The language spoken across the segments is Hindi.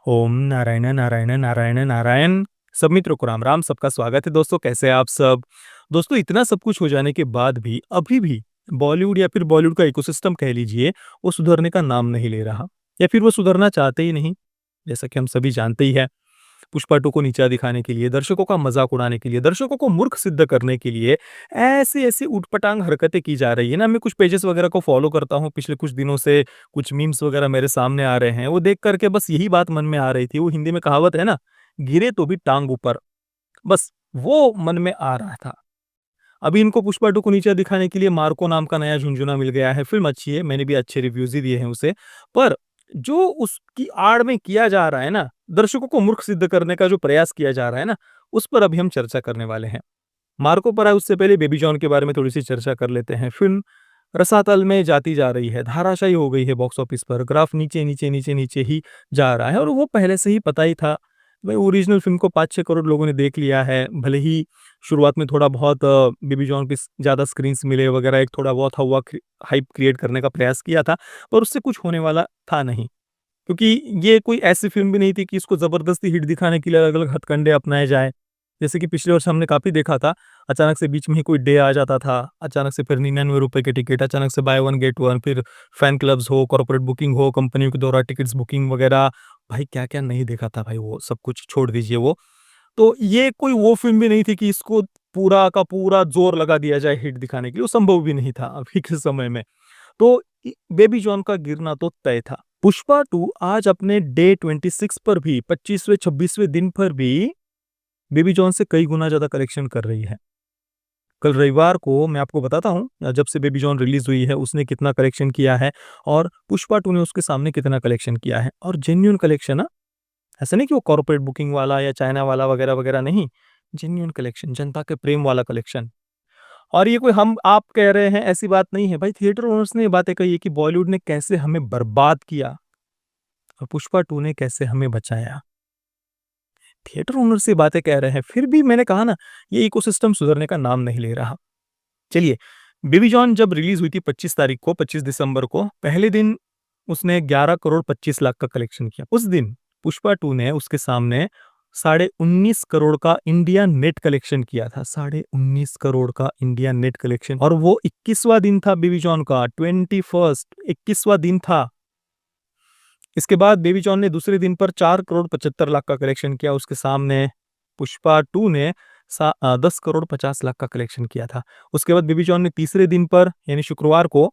ओम नारायण नारायण नारायण नारायण। सब मित्रों को राम राम। सबका स्वागत है दोस्तों। कैसे हैं आप सब? दोस्तों, इतना सब कुछ हो जाने के बाद भी अभी भी बॉलीवुड या फिर बॉलीवुड का इकोसिस्टम कह लीजिए, वो सुधरने का नाम नहीं ले रहा, या फिर वो सुधरना चाहते ही नहीं। जैसा कि हम सभी जानते ही हैं, पुष्पा टू को नीचा दिखाने के लिए, दर्शकों का मजाक उड़ाने के लिए, दर्शकों को मूर्ख सिद्ध करने के लिए ऐसी ऐसी ऊटपटांग हरकतें की जा रही है ना। मैं कुछ पेजेस वगैरह को फॉलो करता हूँ पिछले कुछ दिनों से। कुछ मीम्स वगैरह मेरे सामने आ रहे हैं, वो देख करके बस यही बात मन में आ रही थी। वो हिंदी में कहावत है ना, गिरे तो भी टांग ऊपर। बस वो मन में आ रहा था। अभी इनको पुष्पा टू को नीचा दिखाने के लिए मार्को नाम का नया झुनझुना मिल गया है। फिल्म अच्छी है, मैंने भी अच्छे रिव्यूज ही दिए हैं उसे। पर जो उसकी आड़ में किया जा रहा है ना, दर्शकों को मूर्ख सिद्ध करने का जो प्रयास किया जा रहा है ना, उस पर अभी हम चर्चा करने वाले हैं। मार्को पर आए उससे पहले बेबी जॉन के बारे में थोड़ी सी चर्चा कर लेते हैं। फिल्म रसातल में जाती जा रही है, धाराशायी हो गई है बॉक्स ऑफिस पर। ग्राफ नीचे नीचे नीचे नीचे ही जा रहा है, और वो पहले से ही पता ही था। भाई, ओरिजिनल फिल्म को 5-6 करोड़ लोगों ने देख लिया है। भले ही शुरुआत में थोड़ा बहुत बेबी जॉन की ज़्यादा स्क्रीन्स मिले वगैरह, एक थोड़ा बहुत हवा हाइप क्रिएट करने का प्रयास किया था, पर उससे कुछ होने वाला था नहीं। क्योंकि ये कोई ऐसी फ़िल्म भी नहीं थी कि इसको ज़बरदस्ती हिट दिखाने के लिए अलग-अलग हथकंडे अपनाए जाएँ। जैसे कि पिछले वर्ष हमने काफ़ी देखा था, अचानक से बीच में ही कोई डे आ जाता था, अचानक से फिर ₹99 के टिकट, अचानक से बाय वन गेट वन, फिर फैन क्लब्स हो, कॉर्पोरेट बुकिंग हो, कंपनियों के द्वारा टिकट्स बुकिंग वगैरह। भाई, क्या-क्या नहीं देखा था भाई, वो सब कुछ छोड़ दीजिए वो। तो ये कोई वो फ़िल्म भी नहीं थी कि इसको पूरा का पूरा ज़ोर लगा दिया जाए हिट दिखाने के लिए, वो संभव भी नहीं था अभी के समय में। तो बेबी जॉन का गिरना तो तय था। पुष्पा 2 आज अपने डे 26 पर भी, 25वें 26वें दिन पर भी बेबी जॉन से कई गुना ज़्यादा कलेक्शन कर रही है। कल रविवार को मैं आपको बताता हूँ, जब से बेबी जॉन रिलीज़ हुई है उसने कितना कलेक्शन किया है, और पुष्पा 2 ने उसके सामने कितना कलेक्शन किया है। और जेन्युइन कलेक्शन, हाँ, ऐसा नहीं कि वो कॉर्पोरेट बुकिंग वाला या चाइना वाला वगैरह-वगैरह नहीं, जेन्युइन कलेक्शन, जनता के प्रेम वाला कलेक्शन। और ये कोई हम आप कह रहे हैं ऐसी बात नहीं है भाई, थिएटर ओनर्स ने ये बातें कही है कि बॉलीवुड ने कैसे हमें बर्बाद किया और पुष्पा 2 ने कैसे हमें बचाया। थिएटर ओनर्स ये बातें कह रहे हैं, फिर भी मैंने कहा ना, ये इकोसिस्टम सुधरने का नाम नहीं ले रहा। चलिए, बेबी जॉन जब रिलीज़ हुई थी 25 तारीख को, 25 दिसंबर को, पहले दिन उसने 11 करोड़ 25 लाख का कलेक्शन किया। उस दिन पुष्पा 2 ने उसके सामने साढ़े 19 करोड़ का इंडिया नेट कलेक्शन किया था। साढ़े 19 करोड़ का इंडिया नेट कलेक्शन, और वो 21वां दिन था बेबी जॉन का, 21st 21वां दिन था। इसके बाद बेबी जॉन ने दूसरे दिन पर 4 करोड़ 75 लाख का कलेक्शन किया। उसके सामने पुष्पा 2 ने 10 करोड़ 50 लाख का कलेक्शन किया था। उसके बाद बेबी जॉन ने तीसरे दिन पर, यानी शुक्रवार को,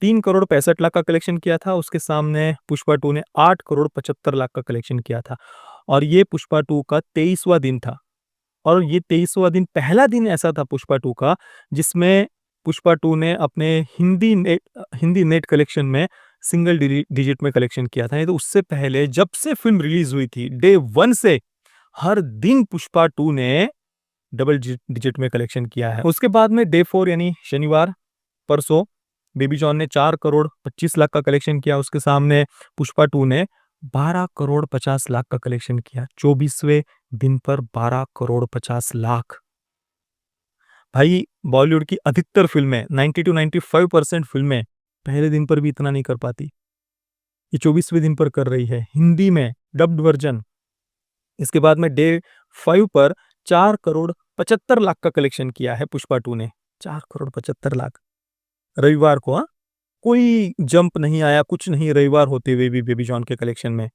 3 करोड़ 65 लाख का कलेक्शन किया था। उसके सामने पुष्पा 2 ने 8 करोड़ 75 लाख का कलेक्शन किया था। और ये पुष्पा 2 का 23वां दिन था। और ये 23वां दिन, पहला दिन ऐसा था पुष्पा 2 का, जिसमें पुष्पा 2 ने अपने हिंदी नेट कलेक्शन में सिंगल डिजिट में कलेक्शन किया था। नहीं तो उससे पहले जब से फ़िल्म रिलीज़ हुई थी, डे 1 से हर दिन पुष्पा 2 ने डबल डिजिट में कलेक्शन किया है। उसके बाद में डे 4, यानी शनिवार, परसों, बेबी जॉन ने 4 करोड़ 25 लाख का कलेक्शन किया। उसके सामने पुष्पा 2 ने 12 करोड़ 50 लाख का कलेक्शन किया। 24वें दिन पर 12 करोड़ 50 लाख। भाई, बॉलीवुड की अधिकतर फ़िल्में, 90 टू 95% फ़िल्में पहले दिन पर भी इतना नहीं कर पाती। ये 24वें दिन पर कर रही है, हिंदी में डब्ड वर्जन। इसके बाद में डे 5 पर 4 करोड़ 75 लाख का कलेक्शन किया है पुष्पा 2 ने। 4 करोड़ 75 लाख रविवार को, हाँ? कोई जंप नहीं आया, कुछ नहीं, रविवार होते हुए भी बेबी जॉन के कलेक्शन में।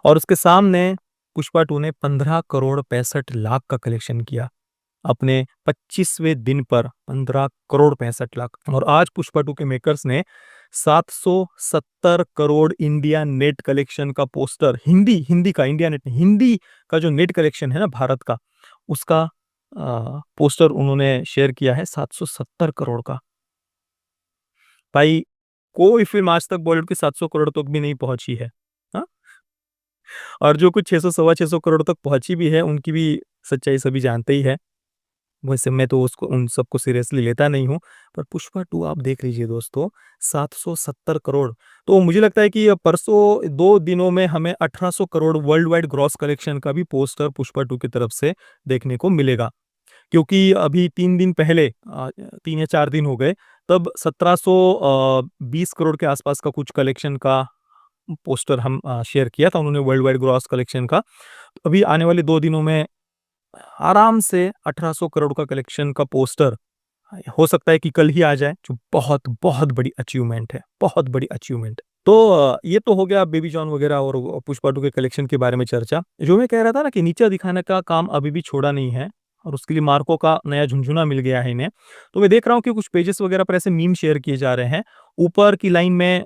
और उसके सामने पुष्पा 2 ने 15 करोड़ 65 लाख का कलेक्शन किया। अपने 25वें दिन पर 15 करोड़ 65 लाख। और आज पुष्पा 2 के मेकर्स ने 770 करोड़ इंडिया नेट कलेक्शन का पोस्टर, हिंदी का, इंडिया नेट नहीं, हिंदी का जो नेट कलेक्शन है ना भारत का, उसका पोस्टर उन्होंने शेयर किया है, 770 करोड़ का। भाई, कोई फ़िल्म आज तक बॉलीवुड के 700 करोड़ तक भी नहीं पहुँची है। हाँ? और जो कुछ 600 सवा 600 करोड़ तक पहुँची भी है, उनकी भी सच्चाई सभी जानते ही हैं। वैसे मैं तो उसको, उन सबको सीरियसली लेता नहीं हूँ। पर पुष्पा 2 आप देख लीजिए दोस्तों, 770 करोड़। तो मुझे लगता है कि परसों 2 दिनों में हमें 1800 crore world wide gross collection का भी पोस्टर पुष्पा 2 की तरफ से देखने को मिलेगा। क्योंकि अभी 3 दिन पहले, 3 या 4 दिन हो गए, तब 1720 करोड़ के आसपास का कुछ कलेक्शन का पोस्टर हम शेयर किया था उन्होंने वर्ल्ड वाइड ग्रॉस कलेक्शन का। तो अभी आने वाले 2 दिनों में आराम से 1800 करोड़ का कलेक्शन का पोस्टर हो सकता है कि कल ही आ जाए, जो बहुत, बहुत बड़ी अचीवमेंट है, बहुत बड़ी अचीवमेंट। तो ये तो हो गया बेबी जॉन वगैरह और पुष्पा 2 के कलेक्शन के बारे में चर्चा। जो मैं कह रहा था ना कि नीचा दिखाने का काम अभी भी छोड़ा नहीं है और उसके लिए मार्को का नया झुनझुना मिल गया है इन्हें। तो मैं देख रहा हूँ कि कुछ पेजेस वगैरह पर ऐसे मीम शेयर किए जा रहे हैं। ऊपर की लाइन में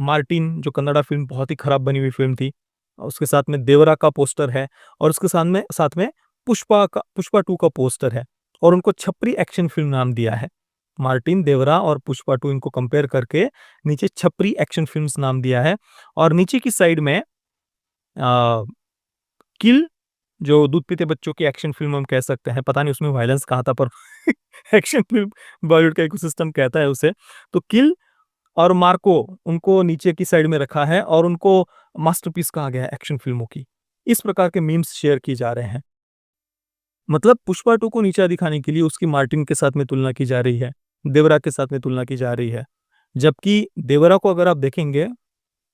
मार्टिन जो कन्नड़ा फ़िल्म बहुत ही खराब बनी हुई फ़िल्म थी, उसके साथ में देवरा का पोस्टर है और उसके साथ में पुष्पा 2 का पोस्टर है और उनको छपरी एक्शन फ़िल्म नाम दिया है। मार्टिन, देवरा और पुष्पा 2 इनको कंपेयर करके नीचे छपरी एक्शन फ़िल्म्स नाम दिया है और नीचे की साइड में किल जो दूध पीते बच्चों की एक्शन फ़िल्म हम कह सकते हैं, पता नहीं उसमें वायलेंस कहा था पर एक्शन फ़िल्म बॉलीवुड का इकोसिस्टम कहता है उसे। तो किल और मार्को उनको नीचे की साइड में रखा है और उनको मास्टरपीस कहा गया है एक्शन फ़िल्मों की। इस प्रकार के मीम्स शेयर किए जा रहे हैं। मतलब पुष्पा 2 को नीचा दिखाने के लिए उसकी मार्टिन के साथ में तुलना की जा रही है, देवरा के साथ में तुलना की जा रही है। जबकि देवरा को अगर आप देखेंगे,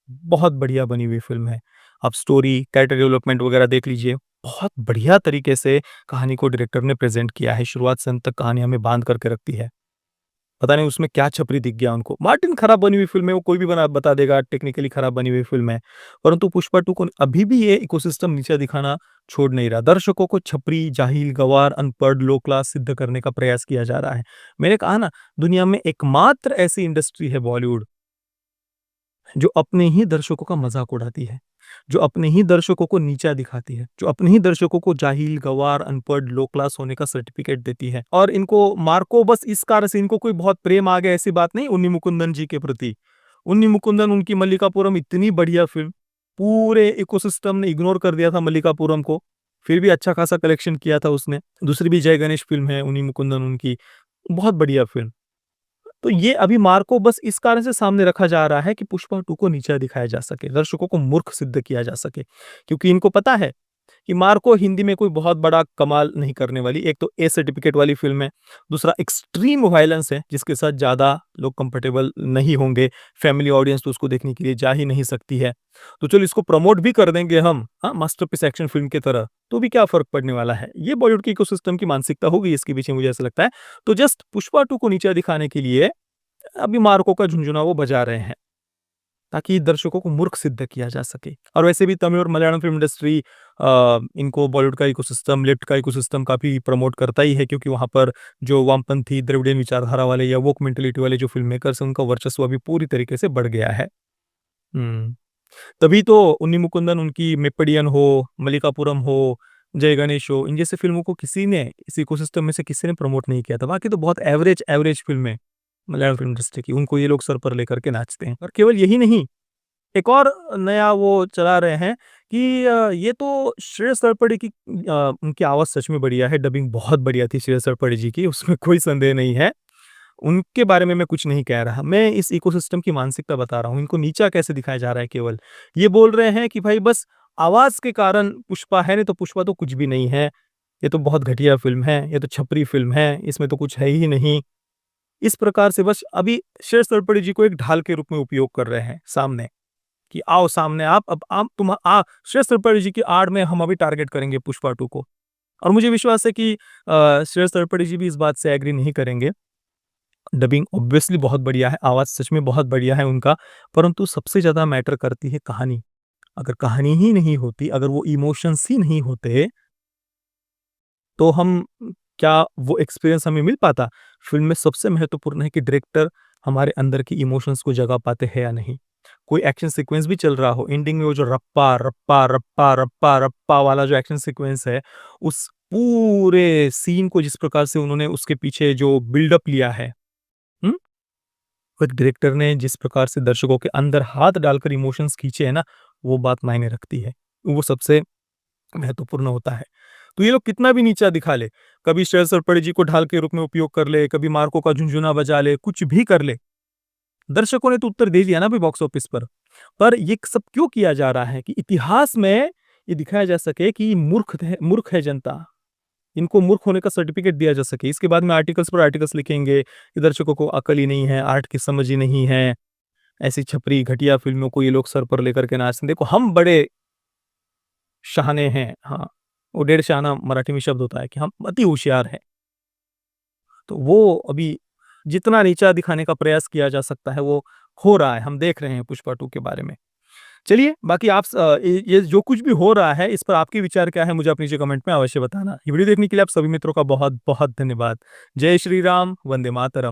बहुत बढ़िया बनी हुई फ़िल्म है। आप स्टोरी, कैरेक्टर डेवलपमेंट वगैरह देख लीजिए, बहुत बढ़िया तरीके से कहानी को डायरेक्टर ने प्रेज़ेंट किया है, शुरुआत से अंत तक कहानी हमें बाँध करके रखती है। पता नहीं उसमें क्या छपरी दिख गया उनको। मार्टिन खराब बनी हुई फ़िल्म है, वो कोई भी बता देगा टेक्निकली खराब बनी हुई फ़िल्म है। परंतु पुष्पा 2 को अभी भी ये इकोसिस्टम नीचा दिखाना छोड़ नहीं रहा। दर्शकों को छपरी, जाहिल, गँवार, अनपढ़, लो क्लास सिद्ध करने का प्रयास किया जा रहा है। मैंने कहा ना, दुनिया में एकमात्र ऐसी इंडस्ट्री है बॉलीवुड, जो अपने ही दर्शकों का मज़ाक उड़ाती है, जो अपने ही दर्शकों को नीचा दिखाती है, जो अपने ही दर्शकों को जाहिल, गँवार, अनपढ़, लो क्लास होने का सर्टिफ़िकेट देती है। और इनको मार्को बस इस कारण से इनको कोई बहुत प्रेम आ गया ऐसी बात नहीं उन्नी मुकुंदन जी के प्रति। उन्नी मुकुंदन उनकी मल्लिकापुरम इतनी बढ़िया फ़िल्म, पूरे इकोसिस्टम ने इग्नोर कर दिया था मल्लिकापुरम को, फिर भी अच्छा खासा कलेक्शन किया था उसने। दूसरी भी जय गणेश फ़िल्म है उन्नी मुकुंदन उनकी, बहुत बढ़िया फ़िल्म। तो ये अभी मार्को बस इस कारण से सामने रखा जा रहा है कि पुष्पा 2 को नीचा दिखाया जा सके, दर्शकों को मूर्ख सिद्ध किया जा सके। क्योंकि इनको पता है कि मार्को हिंदी में कोई बहुत बड़ा कमाल नहीं करने वाली। एक तो ए सर्टिफ़िकेट वाली फ़िल्म है, दूसरा एक्सट्रीम वायलेंस है जिसके साथ ज़्यादा लोग कंफर्टेबल नहीं होंगे, फैमिली ऑडियंस तो उसको देखने के लिए जा ही नहीं सकती है। तो चलो इसको प्रमोट भी कर देंगे हम, हाँ, मास्टरपीस एक्शन फ़िल्म की तरह, तो भी क्या फ़र्क पड़ने वाला है। ये बॉलीवुड के इकोसिस्टम की मानसिकता होगी इसके पीछे मुझे ऐसा लगता है। तो जस्ट पुष्पा 2 को नीचा दिखाने के लिए अभी मार्को का झुनझुना वो बजा रहे हैं, ताकि दर्शकों को मूर्ख सिद्ध किया जा सके। और वैसे भी तमिल और मलयालम फ़िल्म इंडस्ट्री इनको बॉलीवुड का इकोसिस्टम, लेफ्ट का इकोसिस्टम काफ़ी प्रमोट करता ही है क्योंकि वहाँ पर जो वामपंथी, द्रविडियन विचारधारा वाले या वोक मेंटालिटी वाले जो फ़िल्म मेकर्स हैं, उनका वर्चस्व अभी पूरी तरीके से बढ़ गया है। हुँ। तभी तो उन्नी मुकुंदन उनकी मेप्पड़ियन हो, मल्लिकापुरम हो, जय गणेश हो, इन जैसे फ़िल्मों को किसी ने इस इकोसिस्टम में से किसी ने प्रमोट नहीं किया था। बाकी तो बहुत एवरेज एवरेज फ़िल्में मलयालम फ़िल्म इंडस्ट्री की, उनको ये लोग सर पर लेकर के नाचते हैं। और केवल यही नहीं, एक और नया वो चला रहे हैं कि ये तो श्रेयस तलपड़े की उनकी आवाज़ सच में बढ़िया है, डबिंग बहुत बढ़िया थी श्रेयस तलपड़े जी की, उसमें कोई संदेह नहीं है। उनके बारे में मैं कुछ नहीं कह रहा, मैं इस इकोसिस्टम की मानसिकता बता रहा हूँ, इनको नीचा कैसे दिखाया जा रहा है केवल। ये बोल रहे हैं कि भाई बस आवाज़ के कारण पुष्पा है, नहीं तो पुष्पा तो कुछ भी नहीं है, ये तो बहुत घटिया फ़िल्म है, ये तो छपरी फ़िल्म है, इसमें तो कुछ है ही नहीं। इस प्रकार से बस अभी श्रेयस तलपड़े जी को एक ढाल के रूप में उपयोग कर रहे हैं सामने, कि आओ सामने आप, अब आप तुम श्रेयस तलपड़े जी की आड़ में हम अभी टारगेट करेंगे पुष्पा 2 को। और मुझे विश्वास है कि श्रेयस तलपड़े जी भी इस बात से एग्री नहीं करेंगे। डबिंग ऑब्वियसली बहुत बढ़िया है, आवाज़ सच में बहुत बढ़िया है उनका, परंतु सबसे ज़्यादा मैटर करती है कहानी। अगर कहानी ही नहीं होती, अगर वो इमोशंस ही नहीं होते, तो हम क्या वो एक्सपीरियंस हमें मिल पाता? फ़िल्म में सबसे महत्वपूर्ण है कि डायरेक्टर हमारे अंदर की इमोशंस को जगा पाते हैं या नहीं। कोई एक्शन सीक्वेंस भी चल रहा हो, एंडिंग में वो जो रप्पा, रप्पा, रप्पा, रप्पा, रप्पा वाला जो एक्शन सीक्वेंस है, उस पूरे सीन को जिस प्रकार से उन्होंने उसके पीछे जो बिल्डअप लिया है, हुँ? वो डायरेक्टर ने जिस प्रकार से दर्शकों के अंदर हाथ डालकर इमोशंस खींचे हैं ना, वो बात मायने रखती है। वो सबसे महत्वपूर्ण होता है। तो ये लोग कितना भी नीचा दिखा ले, कभी श्रेयस तलपड़े जी को ढाल के रूप में उपयोग कर ले, कभी मार्को का झुनझुना बजा ले, कुछ भी कर ले, दर्शकों ने तो उत्तर दे दिया ना अभी बॉक्स ऑफिस पर। पर ये सब क्यों किया जा रहा है कि इतिहास में ये दिखाया जा सके कि मूर्ख है जनता। इनको मूर्ख होने का सर्टिफ़िकेट दिया जा सके। इसके बाद में आर्टिकल्स पर आर्टिकल्स लिखेंगे कि दर्शकों को अकल ही नहीं है, आर्ट की समझ ही नहीं है। ऐसी छपरी घटिया फ़िल्मों को ये लोग सर पर लेकर के नाचते हैं। देखो हम बड़े शहाने हैं। हाँ, वो डेढ़ शाना मराठी में शब्द होता है कि हम अति होशियार हैं। तो वो अभी जितना नीचा दिखाने का प्रयास किया जा सकता है, वो हो रहा है। हम देख रहे हैं पुष्पा 2 के बारे में। चलिए, बाकी ये जो कुछ भी हो रहा है, इस पर आपके विचार क्या है, मुझे आप नीचे कमेंट में अवश्य बताना। ये वीडियो देखने के लिए आप सभी मित्रों का बहुत-बहुत धन्यवाद। जय श्री राम, वंदे मातरम।